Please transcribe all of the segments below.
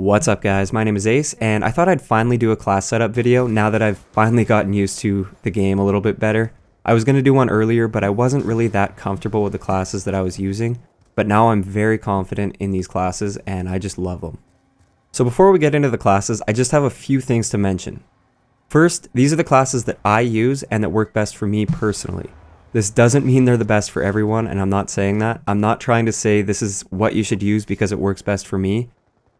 What's up guys, my name is Ace, and I thought I'd finally do a class setup video now that I've finally gotten used to the game a little bit better. I was going to do one earlier, but I wasn't really that comfortable with the classes that I was using, but now I'm very confident in these classes and I just love them. So before we get into the classes, I just have a few things to mention. First, these are the classes that I use and that work best for me personally. This doesn't mean they're the best for everyone, and I'm not saying that. I'm not trying to say this is what you should use because it works best for me.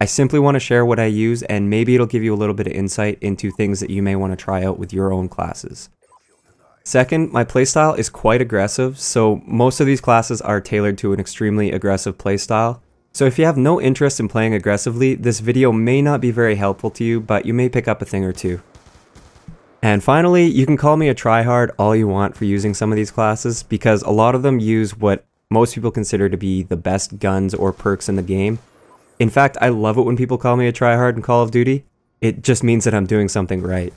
I simply want to share what I use, and maybe it'll give you a little bit of insight into things that you may want to try out with your own classes. Second, my playstyle is quite aggressive, so most of these classes are tailored to an extremely aggressive playstyle. So if you have no interest in playing aggressively, this video may not be very helpful to you, but you may pick up a thing or two. And finally, you can call me a tryhard all you want for using some of these classes, because a lot of them use what most people consider to be the best guns or perks in the game. In fact, I love it when people call me a tryhard in Call of Duty. It just means that I'm doing something right.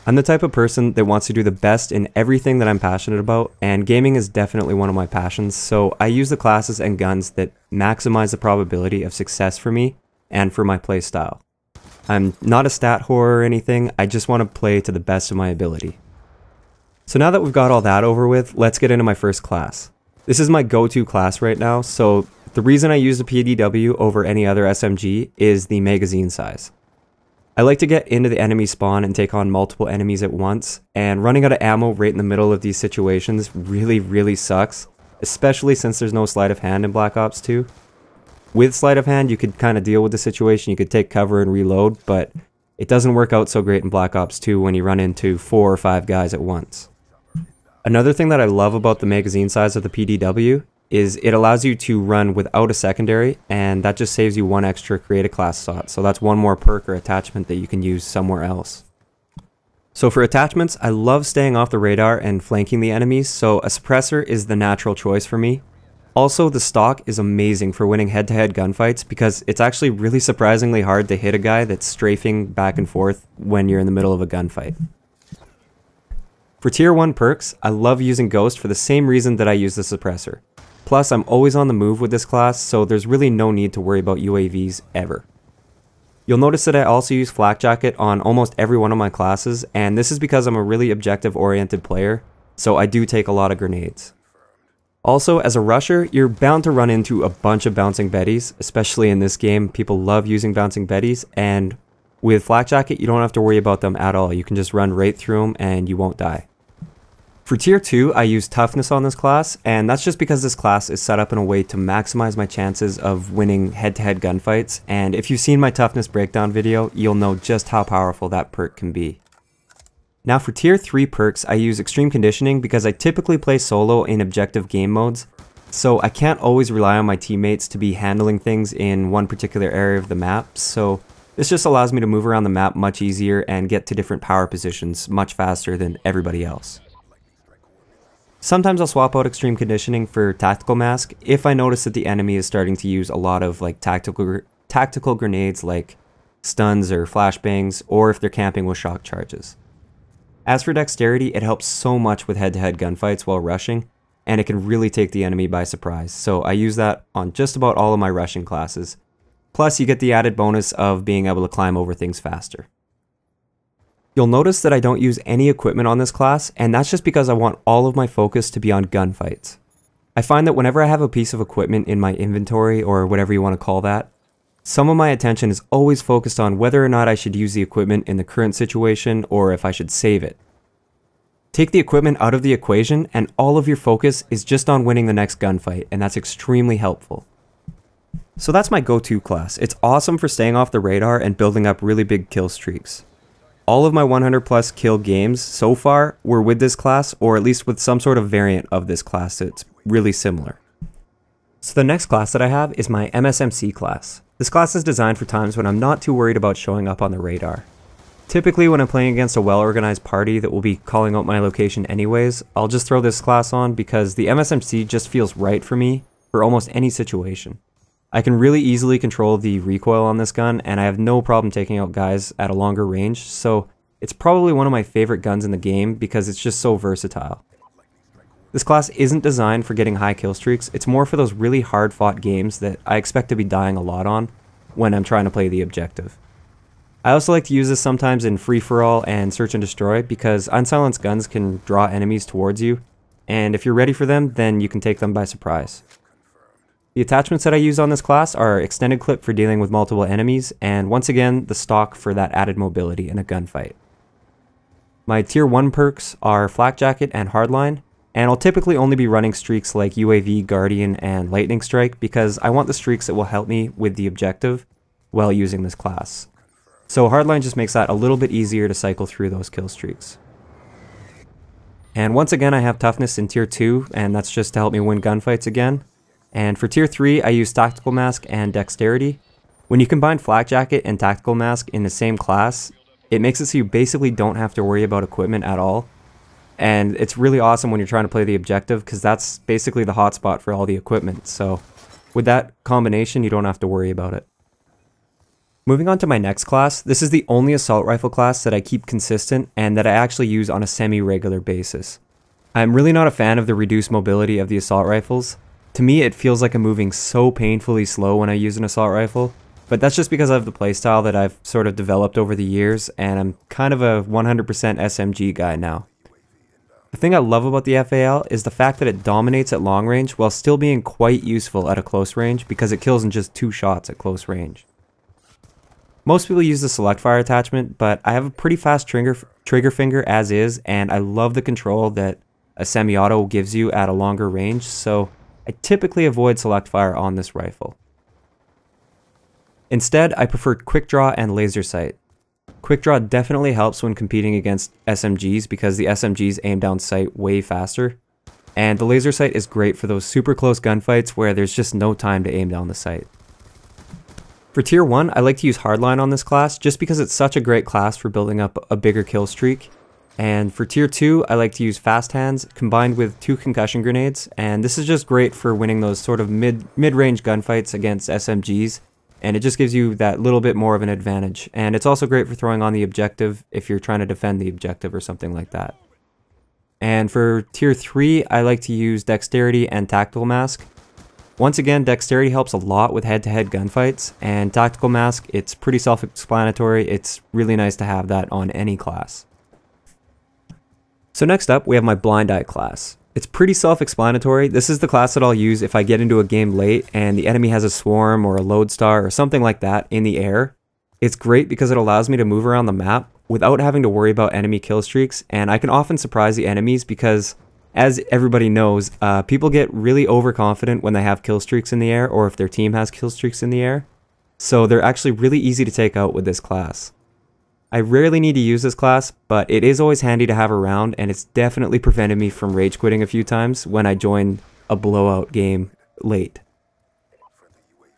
I'm the type of person that wants to do the best in everything that I'm passionate about, and gaming is definitely one of my passions, so I use the classes and guns that maximize the probability of success for me and for my playstyle. I'm not a stat whore or anything, I just want to play to the best of my ability. So now that we've got all that over with, let's get into my first class. This is my go-to class right now, so the reason I use the PDW over any other SMG is the magazine size. I like to get into the enemy spawn and take on multiple enemies at once, and running out of ammo right in the middle of these situations really sucks, especially since there's no sleight of hand in Black Ops 2. With sleight of hand, you could kind of deal with the situation, you could take cover and reload, but it doesn't work out so great in Black Ops 2 when you run into 4 or 5 guys at once. Another thing that I love about the magazine size of the PDW is it allows you to run without a secondary, and that just saves you one extra create a class slot, so that's one more perk or attachment that you can use somewhere else. So for attachments, I love staying off the radar and flanking the enemies, so a suppressor is the natural choice for me. Also, the stock is amazing for winning head-to-head gunfights because it's actually really surprisingly hard to hit a guy that's strafing back and forth when you're in the middle of a gunfight. For tier 1 perks, I love using Ghost for the same reason that I use the suppressor. Plus, I'm always on the move with this class, so there's really no need to worry about UAVs ever. You'll notice that I also use Flak Jacket on almost every one of my classes, and this is because I'm a really objective-oriented player, so I do take a lot of grenades. Also, as a rusher, you're bound to run into a bunch of bouncing Bettys, especially in this game. People love using bouncing Bettys, and with Flak Jacket, you don't have to worry about them at all. You can just run right through them and you won't die. For tier 2, I use toughness on this class, and that's just because this class is set up in a way to maximize my chances of winning head-to-head gunfights, and if you've seen my toughness breakdown video, you'll know just how powerful that perk can be. Now for tier 3 perks, I use extreme conditioning because I typically play solo in objective game modes, so I can't always rely on my teammates to be handling things in one particular area of the map, so this just allows me to move around the map much easier and get to different power positions much faster than everybody else. Sometimes I'll swap out extreme conditioning for tactical mask if I notice that the enemy is starting to use a lot of tactical grenades like stuns or flashbangs, or if they're camping with shock charges. As for dexterity, it helps so much with head-to-head gunfights while rushing, and it can really take the enemy by surprise, so I use that on just about all of my rushing classes. Plus, you get the added bonus of being able to climb over things faster. You'll notice that I don't use any equipment on this class, and that's just because I want all of my focus to be on gunfights. I find that whenever I have a piece of equipment in my inventory, or whatever you want to call that, some of my attention is always focused on whether or not I should use the equipment in the current situation, or if I should save it. Take the equipment out of the equation, and all of your focus is just on winning the next gunfight, and that's extremely helpful. So that's my go-to class. It's awesome for staying off the radar and building up really big kill streaks. All of my 100 plus kill games so far were with this class, or at least with some sort of variant of this class that's really similar. So the next class that I have is my MSMC class. This class is designed for times when I'm not too worried about showing up on the radar. Typically when I'm playing against a well-organized party that will be calling out my location anyways, I'll just throw this class on because the MSMC just feels right for me for almost any situation. I can really easily control the recoil on this gun, and I have no problem taking out guys at a longer range, so it's probably one of my favorite guns in the game because it's just so versatile. This class isn't designed for getting high kill streaks, it's more for those really hard fought games that I expect to be dying a lot on, when I'm trying to play the objective. I also like to use this sometimes in free-for-all and search and destroy because unsilenced guns can draw enemies towards you, and if you're ready for them, then you can take them by surprise. The attachments that I use on this class are extended clip for dealing with multiple enemies, and once again, the stock for that added mobility in a gunfight. My tier 1 perks are Flak Jacket and Hardline, and I'll typically only be running streaks like UAV, Guardian, and Lightning Strike because I want the streaks that will help me with the objective while using this class. So Hardline just makes that a little bit easier to cycle through those kill streaks. And once again, I have Toughness in tier 2, and that's just to help me win gunfights again. And for tier 3, I use Tactical Mask and Dexterity. When you combine Flak Jacket and Tactical Mask in the same class, it makes it so you basically don't have to worry about equipment at all. And it's really awesome when you're trying to play the objective because that's basically the hotspot for all the equipment. So with that combination, you don't have to worry about it. Moving on to my next class, this is the only assault rifle class that I keep consistent and that I actually use on a semi-regular basis. I'm really not a fan of the reduced mobility of the assault rifles. To me, it feels like I'm moving so painfully slow when I use an assault rifle, but that's just because of the playstyle that I've sort of developed over the years, and I'm kind of a 100% SMG guy now. The thing I love about the FAL is the fact that it dominates at long range while still being quite useful at a close range because it kills in just 2 shots at close range. Most people use the select fire attachment, but I have a pretty fast trigger finger as is, and I love the control that a semi-auto gives you at a longer range, so I typically avoid select fire on this rifle. Instead, I prefer quick draw and laser sight. Quick draw definitely helps when competing against SMGs because the SMGs aim down sight way faster, and the laser sight is great for those super close gunfights where there's just no time to aim down the sight. For tier 1, I like to use Hardline on this class just because it's such a great class for building up a bigger kill streak. And for tier 2, I like to use Fast Hands combined with 2 concussion grenades, and this is just great for winning those sort of mid-range gunfights against SMGs, and it just gives you that little bit more of an advantage. And it's also great for throwing on the objective if you're trying to defend the objective or something like that. And for tier 3, I like to use Dexterity and Tactical Mask. Once again, Dexterity helps a lot with head-to-head gunfights, and Tactical Mask, it's pretty self-explanatory. It's really nice to have that on any class. So next up, we have my Blind Eye class. It's pretty self-explanatory. This is the class that I'll use if I get into a game late and the enemy has a swarm or a lodestar or something like that in the air. It's great because it allows me to move around the map without having to worry about enemy kill streaks, and I can often surprise the enemies because, as everybody knows, people get really overconfident when they have kill streaks in the air or if their team has kill streaks in the air. So they're actually really easy to take out with this class. I rarely need to use this class, but it is always handy to have around, and it's definitely prevented me from rage quitting a few times when I join a blowout game late.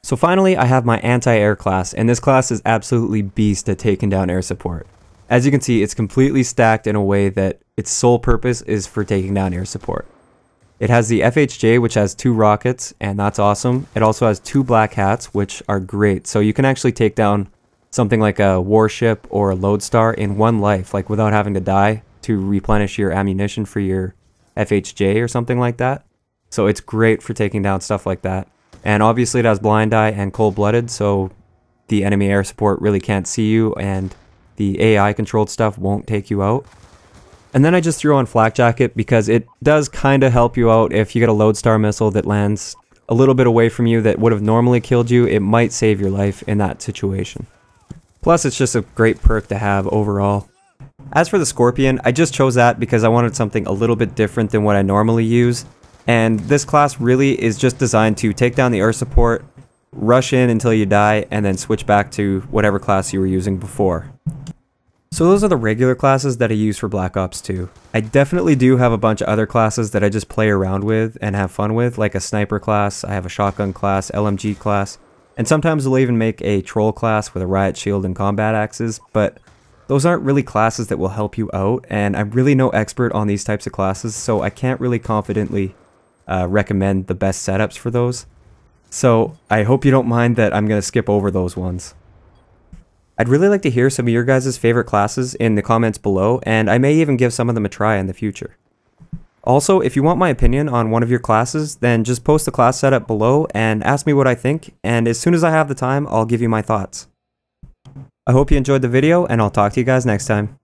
So finally, I have my anti-air class, and this class is absolutely beast at taking down air support. As you can see, it's completely stacked in a way that its sole purpose is for taking down air support. It has the FHJ, which has 2 rockets, and that's awesome. It also has 2 black hats, which are great. So you can actually take down something like a warship or a lodestar in 1 life, like without having to die to replenish your ammunition for your FHJ or something like that. So it's great for taking down stuff like that. And obviously it has Blind Eye and Cold-Blooded, so the enemy air support really can't see you, and the AI controlled stuff won't take you out. And then I just threw on Flak Jacket because it does kind of help you out if you get a lodestar missile that lands a little bit away from you that would have normally killed you. It might save your life in that situation. Plus, it's just a great perk to have overall. As for the Scorpion, I just chose that because I wanted something a little bit different than what I normally use. And this class really is just designed to take down the air support, rush in until you die, and then switch back to whatever class you were using before. So those are the regular classes that I use for Black Ops 2. I definitely do have a bunch of other classes that I just play around with and have fun with, like a sniper class, I have a shotgun class, LMG class, and sometimes I'll even make a troll class with a riot shield and combat axes, but those aren't really classes that will help you out, and I'm really no expert on these types of classes, so I can't really confidently recommend the best setups for those. So I hope you don't mind that I'm going to skip over those ones. I'd really like to hear some of your guys' favorite classes in the comments below, and I may even give some of them a try in the future. Also, if you want my opinion on one of your classes, then just post the class setup below and ask me what I think, and as soon as I have the time, I'll give you my thoughts. I hope you enjoyed the video, and I'll talk to you guys next time.